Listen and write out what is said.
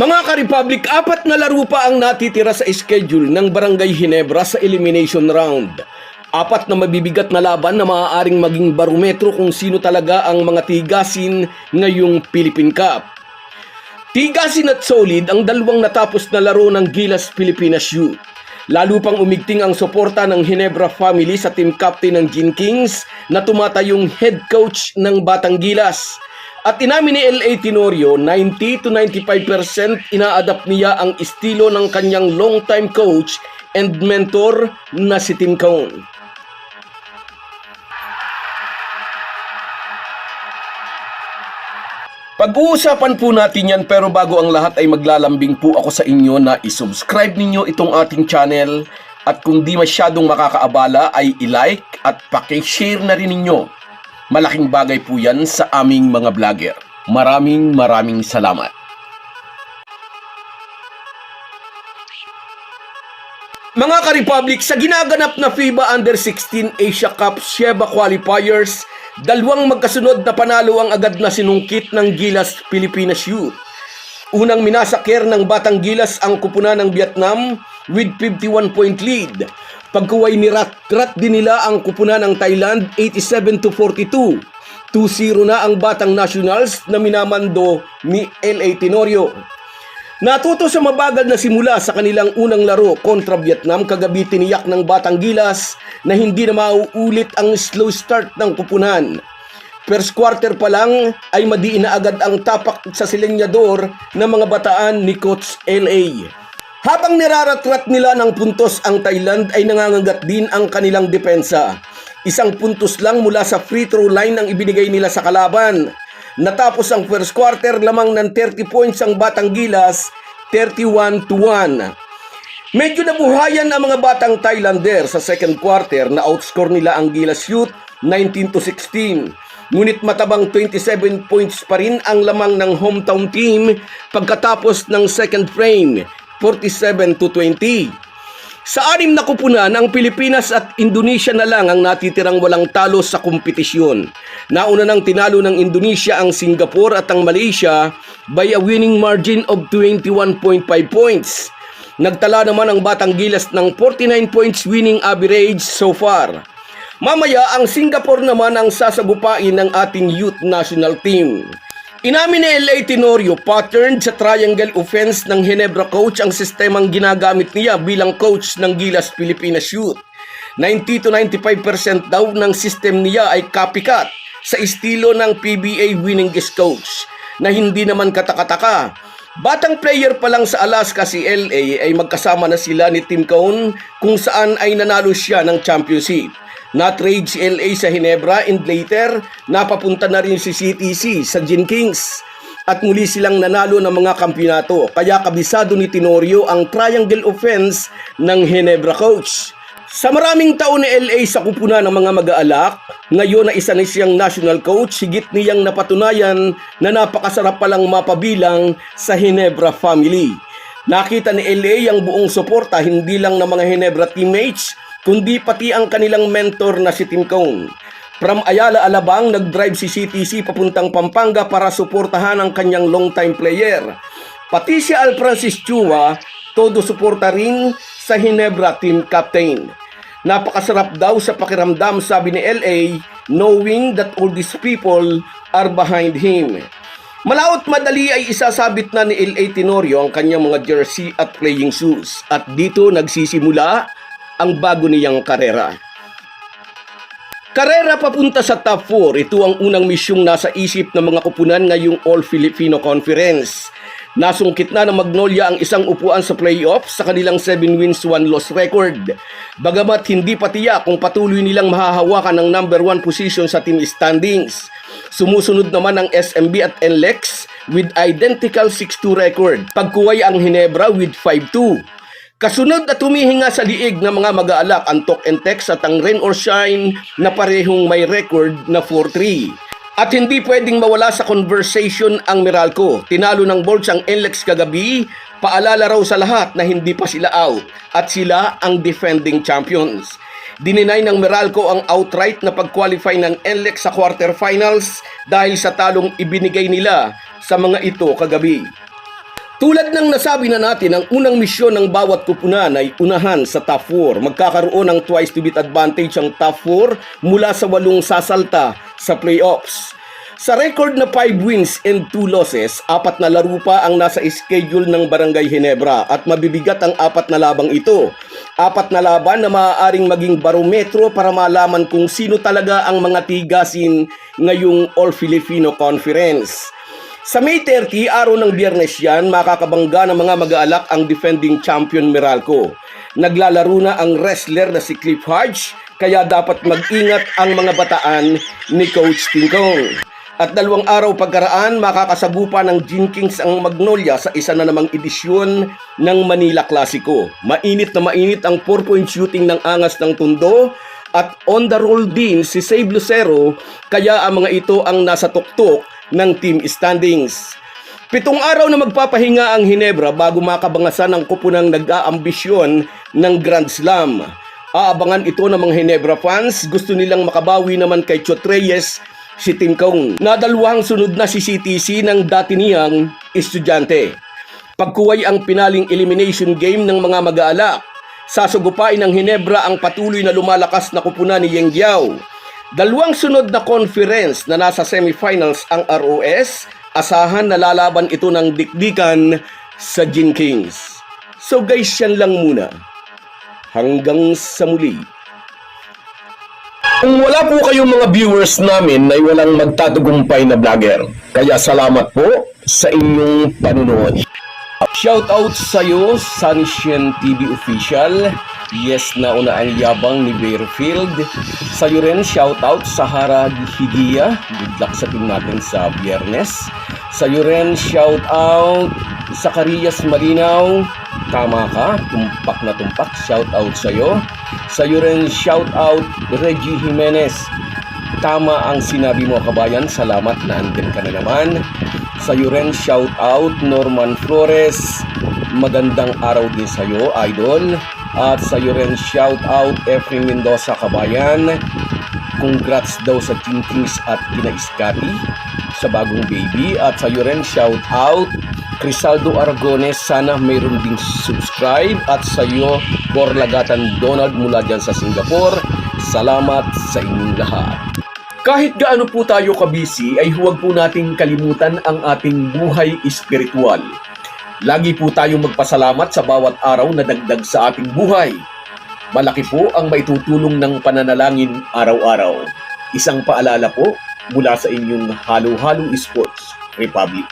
Mga ka-Republic, 4 na laro pa ang natitira sa schedule ng Barangay Ginebra sa elimination round. 4 na mabibigat na laban na maaaring maging barometro kung sino talaga ang mga tigasin ngayong Philippine Cup. Tigasin at solid ang dalawang natapos na laro ng Gilas Pilipinas Youth. Lalo pang umigting ang suporta ng Ginebra family sa team captain ng Gin Kings na tumatayong head coach ng Batang Gilas. At inamin ni L.A. Tenorio, 90 to 95% ina-adapt niya ang estilo ng kanyang long-time coach and mentor na si Tim Cone. Pag-uusapan po natin yan, pero bago ang lahat ay maglalambing po ako sa inyo na isubscribe ninyo itong ating channel at kung di masyadong makakaabala ay i-like at paki-share na rin ninyo. Malaking bagay po yan sa aming mga vlogger. Maraming salamat. Mga ka-Republic, sa ginaganap na FIBA Under-16 Asia Cup Sheba Qualifiers, dalawang magkasunod na panalo ang agad na sinungkit ng Gilas Pilipinas Youth. Unang minasaker ng Batang Gilas ang kupunan ng Vietnam with 51-point lead. Pagkuway ni Rat din nila ang kupunan ng Thailand 87-42. 2-0 na ang Batang Nationals na minamando ni L.A. Tenorio. Natuto sa mabagal na simula sa kanilang unang laro kontra Vietnam, kagabi tiniyak ng Batang Gilas na hindi na mauulit ang slow start ng kupunan. First quarter pa lang ay madiin na agad ang tapak sa selenyador ng mga bataan ni Coach L.A. Habang niraratrat nila ng puntos ang Thailand ay nangangagat din ang kanilang depensa. 1 puntos lang mula sa free throw line ang ibinigay nila sa kalaban. Natapos ang first quarter, lamang ng 30 points ang Batang Gilas, 31-1. Medyo nabuhayan ang mga batang Thailander sa second quarter na outscore nila ang Gilas Youth 19-16. Ngunit matabang 27 points pa rin ang lamang ng hometown team pagkatapos ng second frame, 47-20. Sa 6 na kupunan, ang Pilipinas at Indonesia na lang ang natitirang walang talo sa kompetisyon. Nauna nang tinalo ng Indonesia ang Singapore at ang Malaysia by a winning margin of 21.5 points. Nagtala naman ang Batang Gilas ng 49 points winning average so far. Mamaya, ang Singapore naman ang sasagupain ng ating youth national team. Inamin ni L.A. Tenorio, patterned sa triangle offense ng Ginebra coach ang sistemang ginagamit niya bilang coach ng Gilas Pilipinas Youth. 90 to 95% daw ng system niya ay copycat sa estilo ng PBA winning guest coach na hindi naman katakataka. Batang player pa lang sa Alaska si L.A. ay magkasama na sila ni Tim Cone kung saan ay nanalo siya ng championship. Na-trade si L.A. sa Ginebra and later napapunta na rin si CTC sa Gin Kings at muli silang nanalo ng mga kampyonato, kaya kabisado ni Tenorio ang triangle offense ng Ginebra coach. Sa maraming taon ni L.A. sa kupunan ng mga mag-aalak, ngayon na isa na siyang national coach, higit niyang napatunayan na napakasarap palang mapabilang sa Ginebra family. Nakita ni L.A. ang buong suporta hindi lang ng mga Ginebra teammates, kundi pati ang kanilang mentor na si Tim Cone. From Ayala, Alabang, nag-drive si CTC papuntang Pampanga para suportahan ang kanyang long-time player. Pati si Al Francis Chua, todo suporta rin sa Ginebra team captain. Napakasarap daw sa pakiramdam, sabi ni L.A., knowing that all these people are behind him. Malaot madali ay isasabit na ni L.A. Tenorio ang kanyang mga jersey at playing shoes. At dito nagsisimula ang bago niyang karera. Karera papunta sa top 4. Ito ang unang misyong nasa isip ng mga kupunan ngayong All-Filipino Conference. Nasungkit na ng Magnolia ang isang upuan sa playoff sa kanilang 7 wins 1 loss record. Bagamat hindi pa tiyak kung patuloy nilang mahahawakan ang number 1 position sa team standings. Sumusunod naman ang SMB at NLEX with identical 6-2 record. Pagkuway ang Ginebra with 5-2. Kasunod at humihinga sa liig ng mga mag-aalak ang Tok and Tex at ang Rain or Shine na parehong may record na 4-3. At hindi pwedeng mawala sa conversation ang Meralco. Tinalo ng Bolts ang NLEX kagabi, paalala raw sa lahat na hindi pa sila out at sila ang defending champions. Dininay ng Meralco ang outright na pag-qualify ng NLEX sa quarterfinals dahil sa talong ibinigay nila sa mga ito kagabi. Tulad ng nasabi na natin, ang unang misyon ng bawat kupunan ay unahan sa top 4. Magkakaroon ng twice to beat advantage ang top 4 mula sa 8 sasalta sa playoffs. Sa record na 5 wins and 2 losses, 4 na laro pa ang nasa schedule ng Barangay Ginebra at mabibigat ang 4 na labang ito. 4 na laban na maaaring maging barometro para malaman kung sino talaga ang mga tigasin ngayong All-Filipino Conference. Sa May 30, araw ng Biyernes yan, makakabangga ng mga mag-aalak ang defending champion Meralco. Naglalaro na ang wrestler na si Cliff Hodge, kaya dapat mag-ingat ang mga bataan ni Coach Tingkong. At 2 araw pagkaraan, makakasagupa ng Gin Kings ang Magnolia sa isa na namang edisyon ng Manila Clasico. Mainit na mainit ang 4-point shooting ng Angas ng Tondo at on the roll din si Save Lucero, kaya ang mga ito ang nasa tuktok ng team standings. 7 araw na magpapahinga ang Ginebra bago makabangasan ang kupunang nag-aambisyon ng Grand Slam. Aabangan ito ng mga Ginebra fans, gusto nilang makabawi naman kay Chot Reyes si Tingkong na 2 sunod na si CTC ng dati niyang estudyante. Pagkuway ang pinaling elimination game ng mga mag-aalak, sasugupain ng Ginebra ang patuloy na lumalakas na kupunan ni Yengyao. 2 sunod na conference na nasa semifinals ang ROS, asahan na lalaban ito ng dikdikan sa Gin Kings. So guys, yan lang muna. Hanggang sa muli. Kung wala po kayong mga viewers namin ay walang magtatagumpay na vlogger. Kaya salamat po sa inyong panunood. Shoutout sa iyo, Sunshine TV Official. Yes, nauna ang yabang ni Bearfield. Sa iyo rin, shoutout sa Hara Higia. Good luck sa team natin sa Biyernes. Sa iyo rin, shoutout sa Carillas Malinaw. Tama ka, tumpak na tumpak. Shoutout sa iyo. Sa iyo rin, shoutout Reggie Jimenez. Tama ang sinabi mo, kabayan. Salamat na andin ka na naman. Sa iyo rin, shoutout Norman Flores. Magandang araw din sa iyo, idol. At sa iyo rin, shoutout Efren Mendoza, kabayan. Congrats daw sa Team Kings at kina Iskati sa bagong baby. At sa iyo rin, shoutout Crisaldo Aragones, sana mayroon ding subscribe. At sa iyo, Borlagatan Donald mula dyan sa Singapore. Salamat sa inyong lahat. Kahit gaano po tayo kabisi, ay huwag po nating kalimutan ang ating buhay espiritual. Lagi po tayong magpasalamat sa bawat araw na dagdag sa ating buhay. Malaki po ang maitutulong ng pananalangin araw-araw. Isang paalala po mula sa inyong Halo-Halo Sports Republic.